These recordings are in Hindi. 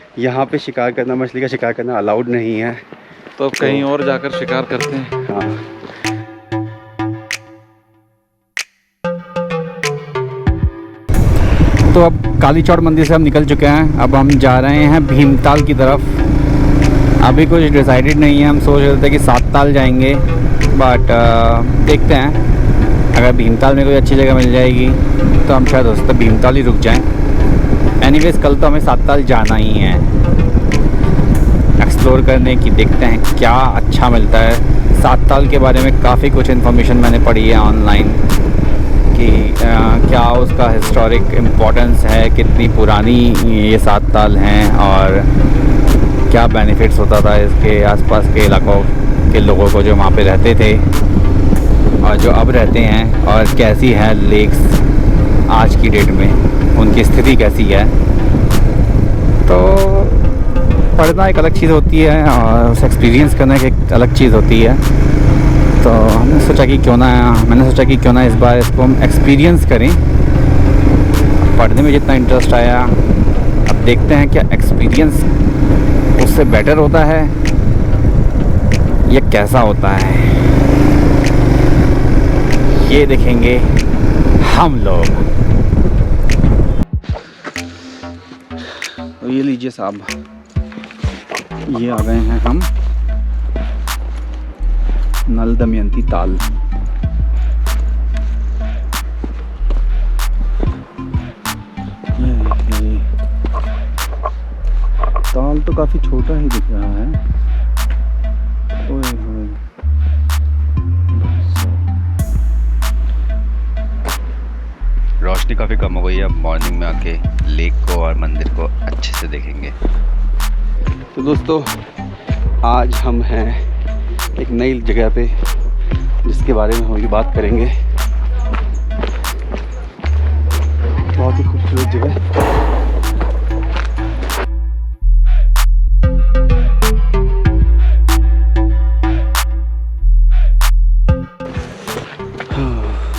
यहाँ पे शिकार करना, मछली का शिकार करना अलाउड नहीं है, तो कहीं और जाकर शिकार करते हैं। हाँ। तो अब काली चौड़ मंदिर से हम निकल चुके हैं। अब हम जा रहे हैं भीमताल की तरफ। अभी कुछ डिसाइडेड नहीं है, हम सोच रहे थे कि 7 ताल जाएंगे, बट देखते हैं। अगर भीमताल में कोई अच्छी जगह मिल जाएगी तो हम शायद हो सकता है भीमताल ही रुक जाएं। एनीवेज कल तो हमें 7 ताल जाना ही है एक्सप्लोर करने की। देखते हैं क्या अच्छा मिलता है। 7 ताल के बारे में काफ़ी कुछ इन्फॉर्मेशन मैंने पढ़ी है ऑनलाइन कि क्या उसका हिस्टोरिक इम्पोर्टेंस है, कितनी पुरानी ये 7 ताल हैं और क्या बेनिफिट्स होता था इसके आसपास के इलाकों के लोगों को जो वहाँ पे रहते थे और जो अब रहते हैं, और कैसी है लेक्स आज की डेट में, उनकी स्थिति कैसी है। तो पढ़ना एक अलग चीज़ होती है और उसे एक्सपीरियंस करना एक अलग चीज़ होती है। तो मैंने सोचा कि क्यों ना इस बार इसको हम एक्सपीरियंस करें। पढ़ने में जितना इंटरेस्ट आया, अब देखते हैं क्या एक्सपीरियंस उससे बेटर होता है या कैसा होता है, ये देखेंगे हम लोग। तो ये लीजिए साहब, ये आ गए हैं हम नल दमयंती ताल। ये ताल तो काफ़ी छोटा ही दिख रहा है। ओए होए, रोशनी काफ़ी कम हो गई है। अब मॉर्निंग में आके लेक को और मंदिर को अच्छे से देखेंगे। तो दोस्तों, आज हम हैं एक नई जगह पे जिसके बारे में हम अभी बात करेंगे। बहुत ही खूबसूरत जगह।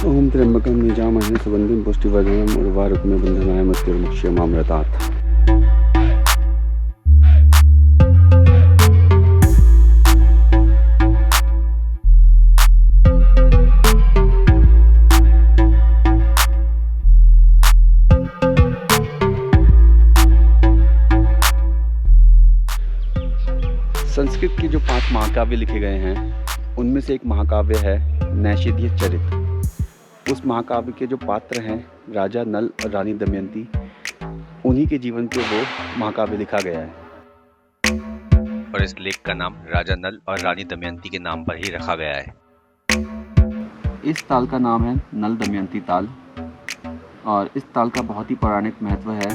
ओम त्र्यंबकम निजामहे सुगंधिम पुष्टिवर्धनम उर्वारुकमे बंधनाय मृत्युर्मुक्षयमामृतात्। संस्कृत के जो 5 महाकाव्य लिखे गए हैं उनमें से एक महाकाव्य है नैषधीय चरित। उस महाकाव्य के जो पात्र हैं राजा नल और रानी दमयंती, उन्हीं के जीवन पे वो महाकाव्य लिखा गया है। और इस लेक का नाम राजा नल और रानी दमयंती के नाम पर ही रखा गया है। इस ताल का नाम है नल दमयंती ताल और इस ताल का बहुत ही पौराणिक महत्व है।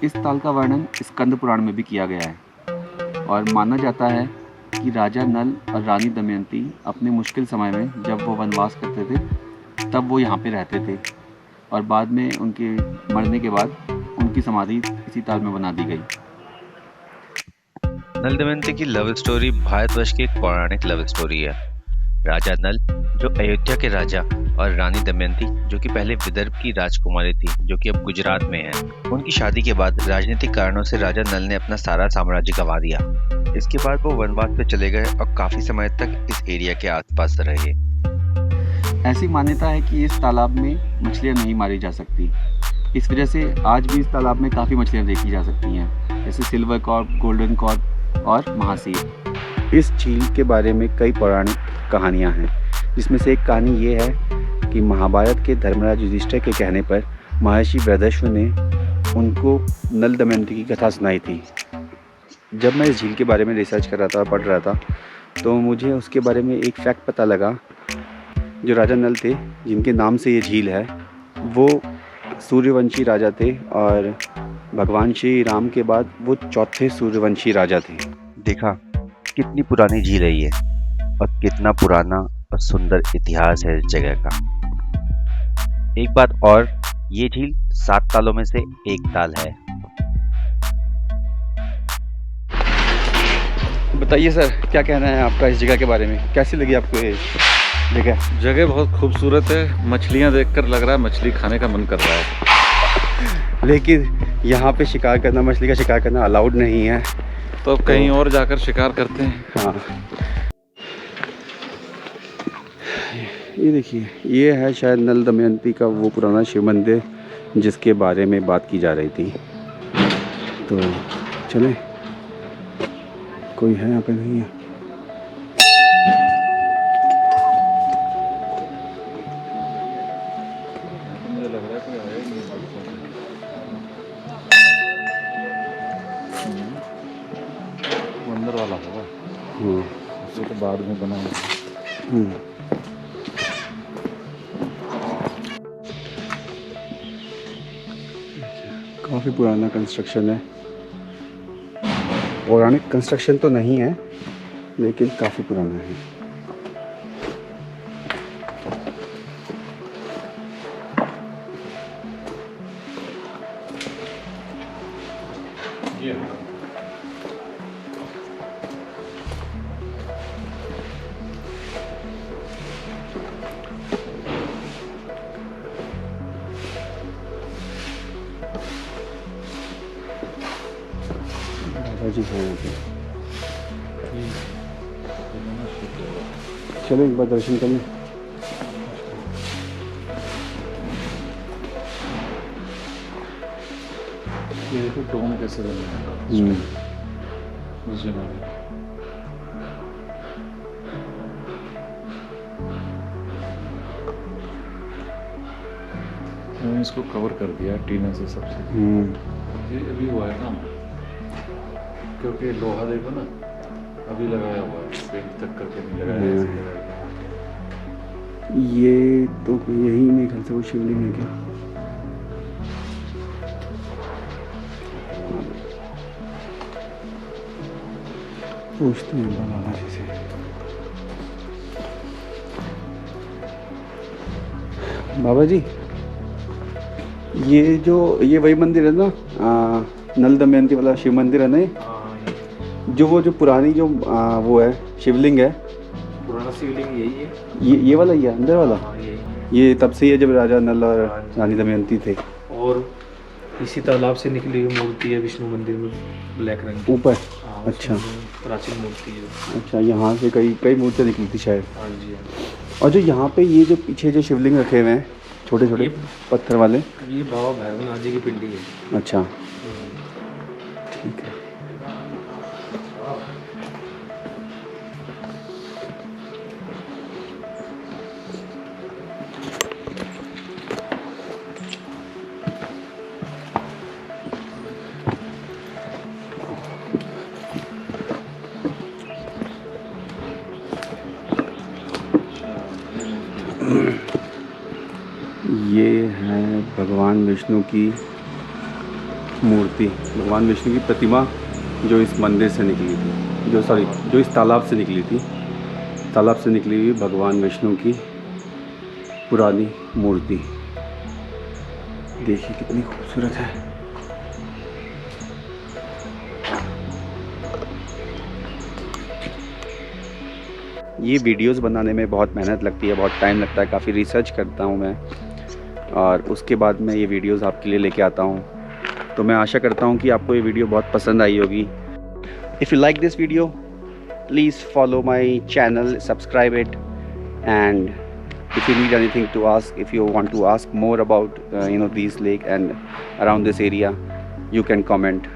इस ताल का वर्णन स्कंद पुराण में भी किया गया है और माना जाता है कि राजा नल और रानी दमयंती अपने मुश्किल समय में जब वो वनवास करते थे तब वो यहाँ पे रहते थे और बाद में उनके मरने के बाद उनकी समाधि इसी ताल में बना दी गई। नल दमयंती की लव स्टोरी भारतवर्ष की एक पौराणिक लव स्टोरी है। राजा नल जो अयोध्या के राजा और रानी दमयंती जो कि पहले विदर्भ की राजकुमारी थी जो कि अब गुजरात में है, उनकी शादी के बाद राजनीतिक कारणों से राजा नल ने अपना सारा साम्राज्य गंवा दिया। इसके बाद वो वनवास पे चले गए और काफी समय तक इस एरिया के आसपास रहे। ऐसी मान्यता है कि इस तालाब में मछलियाँ नहीं मारी जा सकती, इस वजह से आज भी इस तालाब में काफ़ी मछलियाँ देखी जा सकती हैं, जैसे सिल्वर कॉर्प, गोल्डन कॉर्प और महासीर। इस झील के बारे में कई पौराणिक कहानियाँ हैं, जिसमें से एक कहानी ये है कि महाभारत के धर्मराज युधिष्ठिर के कहने पर महर्षि वेदश्व ने उनको नल दमयंती की कथा सुनाई थी। जब मैं इस झील के बारे में रिसर्च कर रहा था और पढ़ रहा था तो मुझे उसके बारे में एक फैक्ट पता लगा। जो राजा नल थे जिनके नाम से ये झील है, वो सूर्यवंशी राजा थे और भगवान श्री राम के बाद वो चौथे सूर्यवंशी राजा थे। देखा कितनी पुरानी झील है ये और कितना पुराना और सुंदर इतिहास है इस जगह का। एक बात और, ये झील 7 तालों में से एक ताल है। बताइए सर, क्या कहना है आपका इस जगह के बारे में? कैसी लगी आपको ये जगह? जगह बहुत खूबसूरत है। मछलियाँ देखकर लग रहा है मछली खाने का मन कर रहा है। लेकिन यहाँ पे शिकार करना, मछली का शिकार करना अलाउड नहीं है। तो कहीं और जाकर शिकार करते हैं। हाँ, ये देखिए, ये है शायद नल दमयंती का वो पुराना शिव मंदिर जिसके बारे में बात की जा रही थी। तो चलें, कोई है यहाँ पे? नहीं है। मंदिर वाला होगा, वो तो बाद में बना हुआ। काफ़ी पुराना कंस्ट्रक्शन है। पौराणिक कंस्ट्रक्शन तो नहीं है, लेकिन काफ़ी पुराना है। जी हाँ, चलो एक बार दर्शन कर लें। ये देखो डोम कैसे बने हैं। इसको कवर कर दिया टीना से सबसे। ये अभी हुआ है ना, क्योंकि लोहा देखो ना अभी लगाया हुआ है, पेंट तक करके नहीं लगाया है। ये तो यही मेरे ख्याल से वो शिवलिंग है क्या? पूछते हैं बाबा जी से। बाबा जी, ये वही मंदिर है ना, नल दमयंती वाला शिव मंदिर है ना? जो पुरानी वो है शिवलिंग है, पुराना शिवलिंग यही है। ये वाला ही है, अंदर वाला। ये तब से ही है जब राजा नल और रानी दमयंती थे। और इसी तालाब से निकली हुई मूर्ति है विष्णु मंदिर में, ब्लैक रंग की। ऊपर? हाँ, अच्छा, प्राचीन मूर्ति है। अच्छा, यहाँ से कई मूर्तियाँ निकली थी शायद। हाँ जी। और जो यहाँ पे ये जो पीछे जो शिवलिंग रखे हुए हैं छोटे छोटे पत्थर वाले, ये बाबा भैरवनाथ जी की पिंडी है। अच्छा, ठीक है। ये है भगवान विष्णु की मूर्ति, भगवान विष्णु की प्रतिमा जो इस मंदिर से निकली थी, जो इस तालाब से निकली थी। तालाब से निकली हुई भगवान विष्णु की पुरानी मूर्ति। देखिए कितनी खूबसूरत है। ये वीडियोस बनाने में बहुत मेहनत लगती है, बहुत टाइम लगता है, काफ़ी रिसर्च करता हूँ मैं, और उसके बाद मैं ये वीडियोस आपके लिए लेके आता हूँ। तो मैं आशा करता हूँ कि आपको ये वीडियो बहुत पसंद आई होगी। If you like this video, please follow my channel, subscribe it, and if you need anything to ask, if you want to ask more about these lake and around this area, you can comment.